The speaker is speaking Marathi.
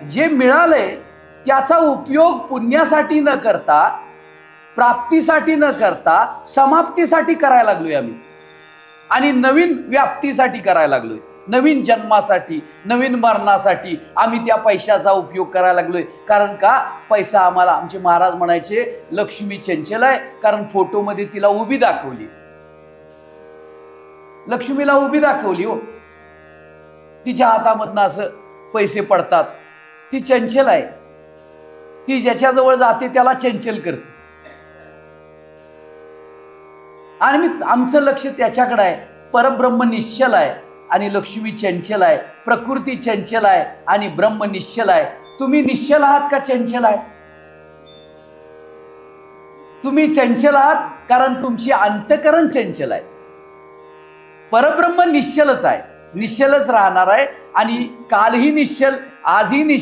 जे मिळालंय त्याचा उपयोग पुण्यासाठी न करता, प्राप्तीसाठी न करता, समाप्तीसाठी करायला लागलोय आम्ही, आणि नवीन व्याप्तीसाठी करायला लागलोय, नवीन जन्मासाठी, नवीन मरणासाठी आम्ही त्या पैशाचा उपयोग करायला लागलोय. कारण का? पैसा आम्हाला, आमचे महाराज म्हणायचे, लक्ष्मी चंचल आहे, कारण फोटोमध्ये तिला उभी दाखवली, लक्ष्मीला उभी दाखवली हो, तिच्या हातामधनं असं पैसे पडतात, ती चंचल आहे, ती ज्याच्याजवळ जाते त्याला चंचल करते. आणि आमचं लक्ष त्याच्याकडे आहे. परब्रह्म निश्चल आहे आणि लक्ष्मी चंचल आहे, प्रकृती चंचल आहे आणि ब्रह्म निश्चल आहे. तुम्ही निश्चल आहात का चंचल आहे? तुम्ही चंचल आहात कारण तुमची अंतःकरण चंचल आहे. परब्रह्म निश्चलच आहे, निश्चलच राहणार आहे, आणि कालही निश्चल, आजही निश्चल.